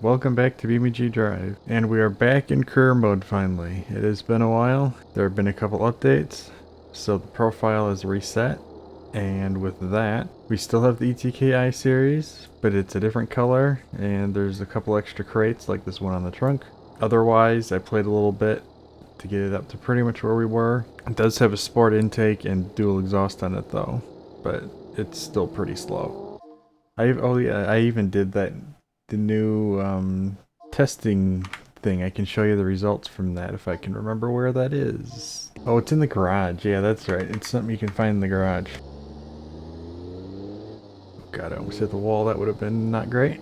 Welcome back to BeamNG.drive, and we are back in career mode finally. It has been a while. There have been a couple updates, so the profile is reset, and with that, we still have the ETKI series, but it's a different color, and there's a couple extra crates like this one on the trunk. Otherwise, I played a little bit to get it up to pretty much where we were. It does have a sport intake and dual exhaust on it though, but it's still pretty slow. I even did the new testing thing. I can show you the results from that if I can remember where that is. Oh, it's in the garage. Yeah, that's right. It's something you can find in the garage. God, I almost hit the wall. That would have been not great.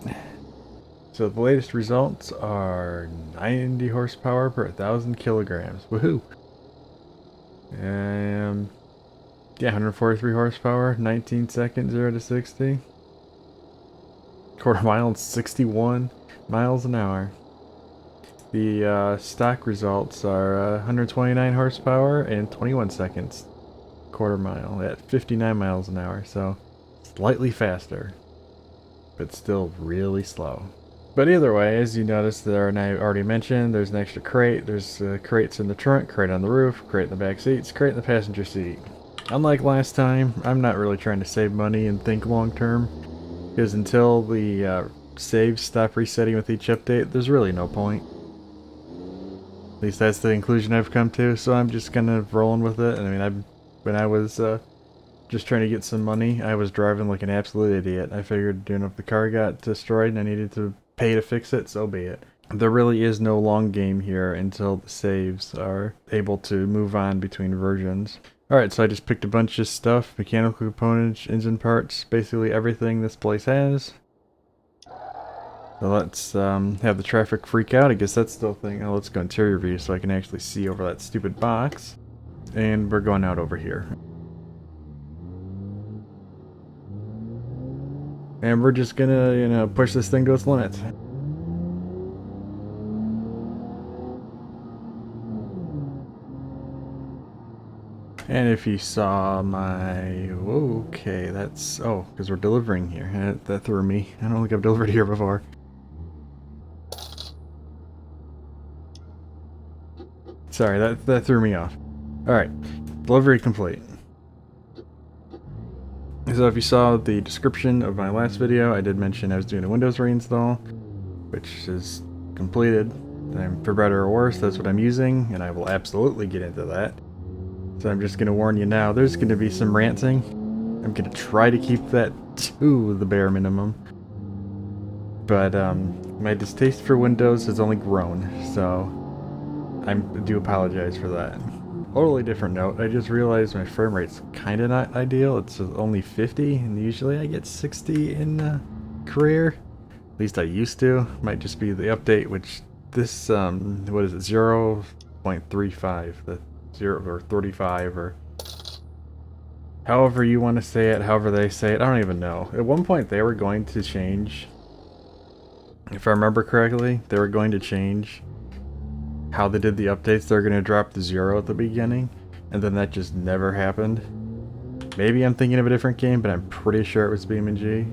So the latest results are 90 horsepower per 1,000 kilograms. Woohoo! Yeah, 143 horsepower, 19 seconds, 0 to 60. Quarter mile and 61 miles an hour. The stock results are 129 horsepower and 21 seconds. Quarter mile at 59 miles an hour, so slightly faster, but still really slow. But either way, as you noticed there, and I already mentioned, there's an extra crate. There's crates in the trunk, crate on the roof, crate in the back seats, crate in the passenger seat. Unlike last time, I'm not really trying to save money and think long term, because until the saves stop resetting with each update, there's really no point. At least that's the conclusion I've come to, so I'm just kind of rolling with it. I mean, when I was just trying to get some money, I was driving like an absolute idiot. I figured, you know, if the car got destroyed and I needed to pay to fix it, so be it. There really is no long game here until the saves are able to move on between versions. Alright, so I just picked a bunch of stuff, mechanical components, engine parts, basically everything this place has. So let's have the traffic freak out. I guess that's still a thing. Oh, let's go interior view so I can actually see over that stupid box. And we're going out over here. And we're just gonna, you know, push this thing to its limits. And if you saw my... Okay, that's... Oh, because we're delivering here. That threw me. I don't think I've delivered here before. Sorry, that threw me off. Alright, delivery complete. So if you saw the description of my last video, I did mention I was doing a Windows reinstall, which is completed. And for better or worse, that's what I'm using, and I will absolutely get into that. So I'm just going to warn you now, there's going to be some ranting. I'm going to try to keep that to the bare minimum. But my distaste for Windows has only grown, so I do apologize for that. Totally different note, I just realized my frame rate's kinda not ideal. It's only 50, and usually I get 60 in career. At least I used to. Might just be the update, which this, what is it, 0.35, the 0 or 35, or however you want to say it, however they say it, I don't even know. At one point they were going to change, if I remember correctly, they were going to change how they did the updates. They're going to drop the 0 at the beginning, and then that just never happened. Maybe I'm thinking of a different game, but I'm pretty sure it was BeamNG.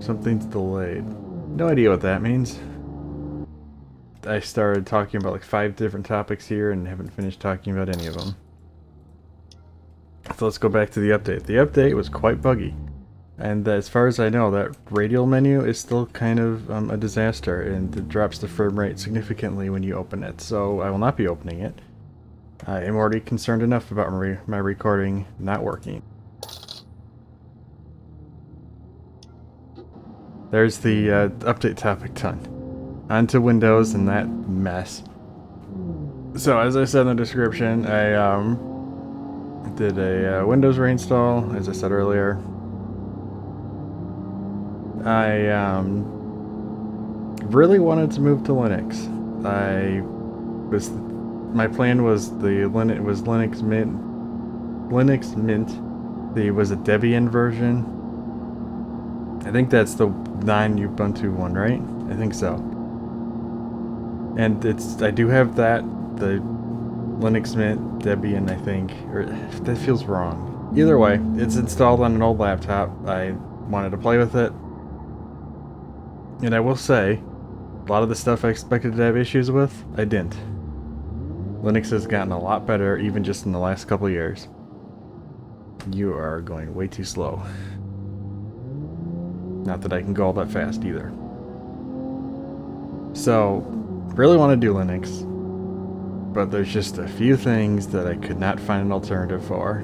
Something's delayed. No idea what that means. I started talking about like 5 different topics here and haven't finished talking about any of them. So let's go back to the update. The update was quite buggy. And as far as I know, that radial menu is still kind of a disaster, and it drops the frame rate significantly when you open it, so I will not be opening it. I am already concerned enough about my recording not working. There's the update topic done. Onto Windows and that mess. So as I said in the description, I did a Windows reinstall, as I said earlier. I really wanted to move to Linux. My plan was Linux Mint. There was a Debian version. I think that's the 9 Ubuntu one, right? I think so. And I do have that, the Linux Mint Debian, I think, or that feels wrong. Either way, it's installed on an old laptop. I wanted to play with it. And I will say, a lot of the stuff I expected to have issues with, I didn't. Linux has gotten a lot better even just in the last couple of years. You are going way too slow. Not that I can go all that fast either. So, really want to do Linux, but there's just a few things that I could not find an alternative for.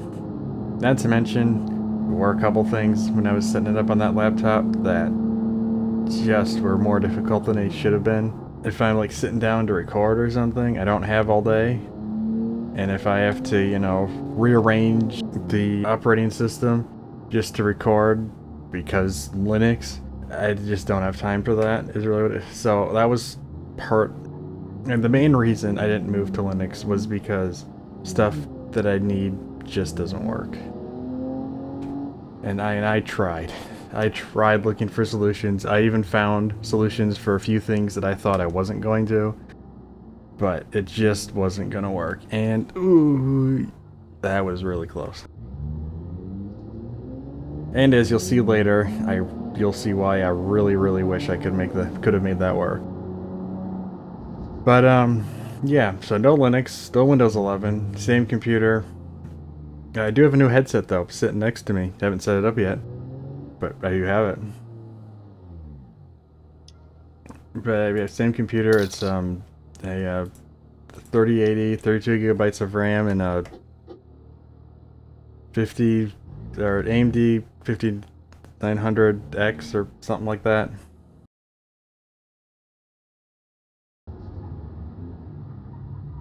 Not to mention, there were a couple things when I was setting it up on that laptop that just were more difficult than they should have been. If I'm like sitting down to record or something, I don't have all day. And if I have to, you know, rearrange the operating system just to record because Linux, I just don't have time for that, is really what it is. So that was part, and the main reason I didn't move to Linux was because stuff that I need just doesn't work. And I tried. I tried looking for solutions. I even found solutions for a few things that I thought I wasn't going to, but it just wasn't gonna work. And ooh, that was really close. And as you'll see later, you'll see why I really wish I could have made that work. But yeah, so no Linux, still Windows 11, same computer. I do have a new headset though, sitting next to me. Haven't set it up yet, but I do have it. But yeah, same computer. It's a 3080, 32 gigabytes of RAM, and a 50 or AMD 5900X or something like that.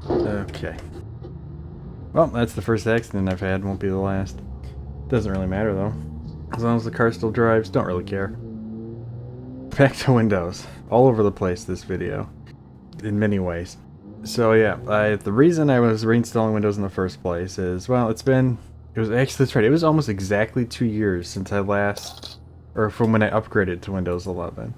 Okay. Well, that's the first accident I've had, won't be the last. Doesn't really matter though. As long as the car still drives, don't really care. Back to Windows. All over the place this video. In many ways. So yeah, the reason I was reinstalling Windows in the first place is, well, it was actually, that's right, it was almost exactly 2 years since I last, or from when I upgraded to Windows 11.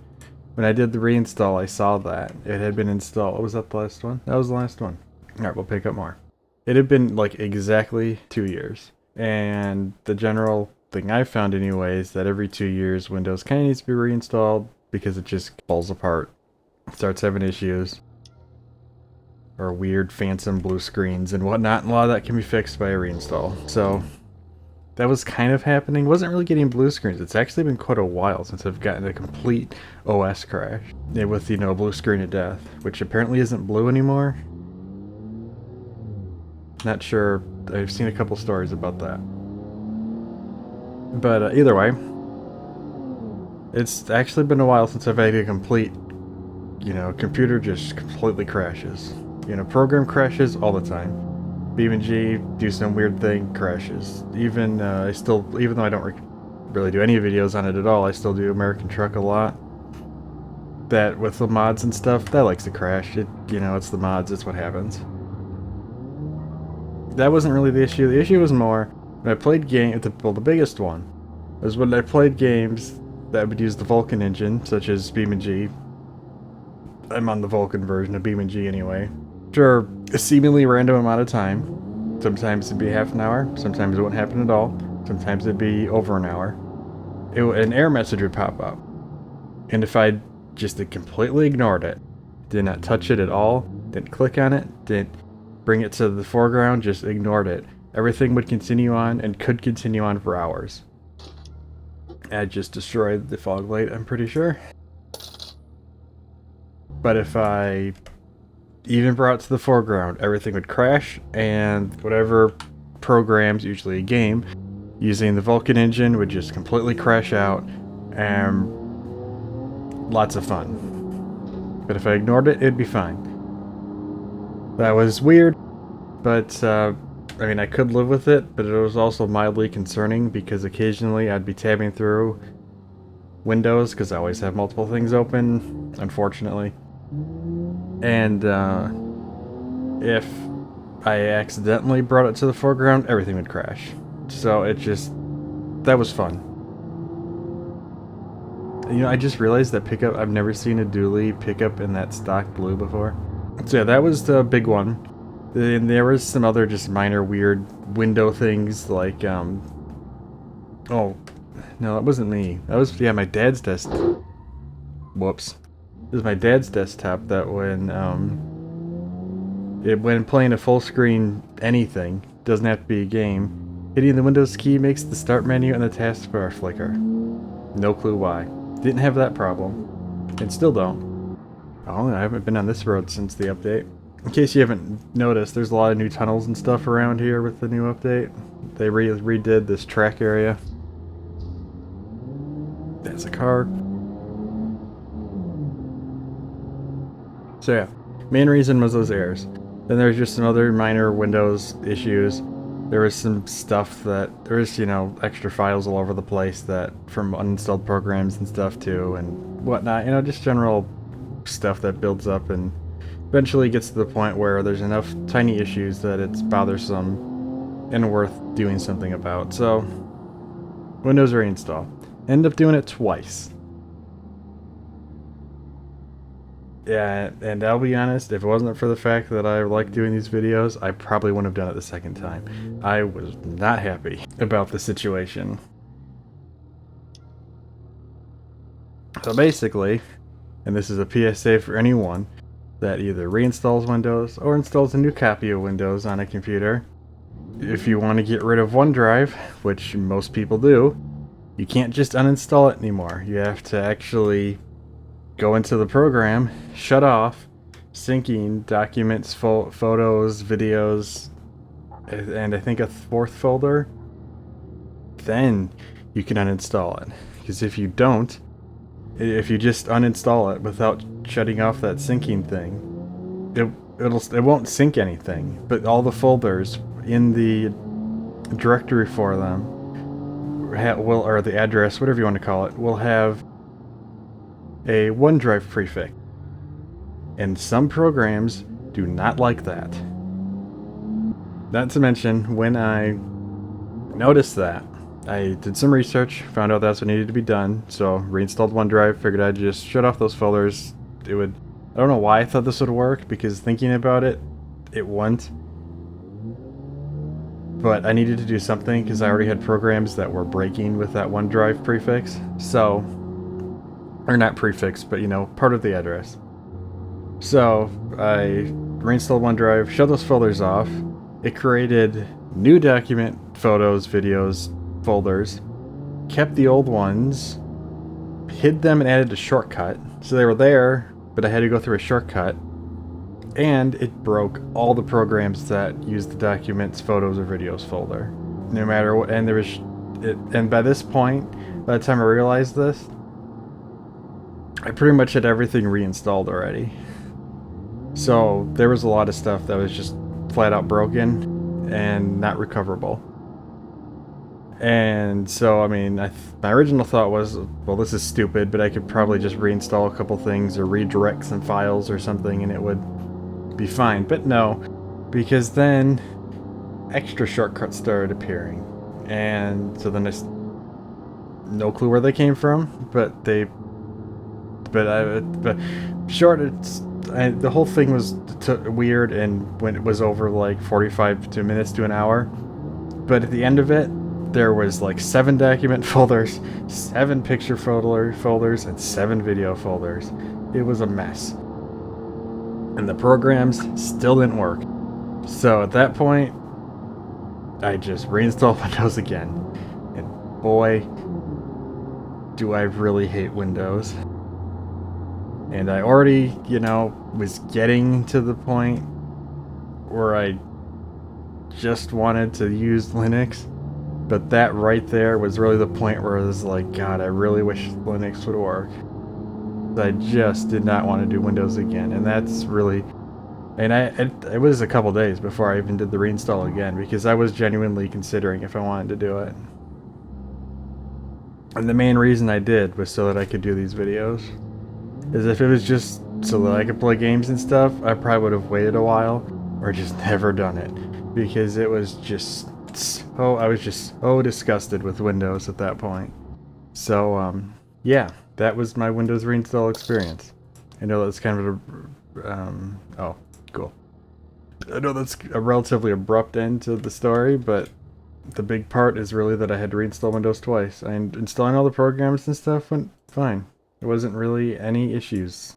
When I did the reinstall, I saw that it had been installed. Was that the last one? That was the last one. Alright, we'll pick up more. It had been like exactly 2 years. And the general thing I found anyway is that every 2 years Windows kind of needs to be reinstalled because it just falls apart. Starts having issues. Or weird phantom blue screens and whatnot, and a lot of that can be fixed by a reinstall. So that was kind of happening. Wasn't really getting blue screens. It's actually been quite a while since I've gotten a complete OS crash. With, you know, blue screen of death, which apparently isn't blue anymore. Not sure. I've seen a couple stories about that. But either way, it's actually been a while since I've had a complete, you know, computer just completely crashes. You know, program crashes all the time. BeamNG do some weird thing, crashes. Even even though I don't really do any videos on it at all, I still do American Truck a lot. That with the mods and stuff, that likes to crash. You know, it's the mods, it's what happens. That wasn't really the issue. The issue was more when I played well, the biggest one was when I played games that would use the Vulkan engine, such as BeamNG. I'm on the Vulkan version of BeamNG anyway. After a seemingly random amount of time, sometimes it'd be half an hour, sometimes it wouldn't happen at all, sometimes it'd be over an hour, an error message would pop up. And if I just completely ignored it, did not touch it at all, didn't click on it, didn't bring it to the foreground, just ignored it, everything would continue on and could continue on for hours. I just destroyed the fog light, I'm pretty sure. But if I even brought it to the foreground, everything would crash, and whatever programs, usually a game, using the Vulkan engine would just completely crash out, and lots of fun. But if I ignored it, it'd be fine. That was weird, but I mean, I could live with it, but it was also mildly concerning because occasionally I'd be tabbing through Windows because I always have multiple things open, unfortunately. And if I accidentally brought it to the foreground, everything would crash. So that was fun. You know, I just realized that pickup, I've never seen a dually pickup in that stock blue before. So yeah, that was the big one. And there was some other just minor weird window things like, oh, no, that wasn't me. That was, yeah, my dad's desk. whoops. This is my dad's desktop that when playing a full screen anything, doesn't have to be a game, hitting the Windows key makes the start menu and the taskbar flicker. No clue why. Didn't have that problem. And still don't. Oh, I haven't been on this road since the update. In case you haven't noticed, there's a lot of new tunnels and stuff around here with the new update. They redid this track area. There's a car. So yeah, main reason was those errors. Then there's just some other minor Windows issues. There was some stuff that, there was, you know, extra files all over the place that, from uninstalled programs and stuff too, and whatnot, you know, just general stuff that builds up and eventually gets to the point where there's enough tiny issues that it's bothersome and worth doing something about. So, Windows reinstall. End up doing it twice. Yeah, and I'll be honest, if it wasn't for the fact that I like doing these videos, I probably wouldn't have done it the second time. I was not happy about the situation. So basically, and this is a PSA for anyone that either reinstalls Windows or installs a new copy of Windows on a computer, if you want to get rid of OneDrive, which most people do, you can't just uninstall it anymore. You have to actually go into the program, shut off, syncing documents, photos, videos, and I think a fourth folder. Then you can uninstall it. Because if you don't, if you just uninstall it without shutting off that syncing thing, it won't sync anything. But all the folders in the directory for them or the address, whatever you want to call it, will have a OneDrive prefix. And some programs do not like that. Not to mention, when I noticed that, I did some research, found out that's what needed to be done, so reinstalled OneDrive, figured I'd just shut off those folders. It would, I don't know why I thought this would work, because thinking about it, it wouldn't. But I needed to do something, because I already had programs that were breaking with that OneDrive prefix, so, or not prefix, but you know, part of the address. So I reinstalled OneDrive, shut those folders off. It created new document, photos, videos, folders, kept the old ones, hid them and added a shortcut. So they were there, but I had to go through a shortcut. And it broke all the programs that used the documents, photos, or videos folder. No matter what, and there was, and by this point, by the time I realized this, I pretty much had everything reinstalled already. So there was a lot of stuff that was just flat out broken and not recoverable. And so, I mean, my original thought was, well, this is stupid, but I could probably just reinstall a couple things or redirect some files or something and it would be fine. But no, because then extra shortcuts started appearing. And so then no clue where they came from, but the whole thing was weird, and when it was over like 45 minutes to an hour, but at the end of it, there was like 7 document folders, 7 picture folders, and 7 video folders. It was a mess. And the programs still didn't work. So at that point, I just reinstalled Windows again. And boy, do I really hate Windows. And I already, you know, was getting to the point where I just wanted to use Linux. But that right there was really the point where I was like, God, I really wish Linux would work. I just did not want to do Windows again. And that's really... And it was a couple days before I even did the reinstall again, because I was genuinely considering if I wanted to do it. And the main reason I did was so that I could do these videos. As if it was just so that I could play games and stuff, I probably would have waited a while or just never done it, because it was just I was just so disgusted with Windows at that point. So yeah, that was my Windows reinstall experience. I know that's kind of a oh, cool. I know that's a relatively abrupt end to the story, but the big part is really that I had to reinstall Windows twice, and installing all the programs and stuff went fine. There wasn't really any issues.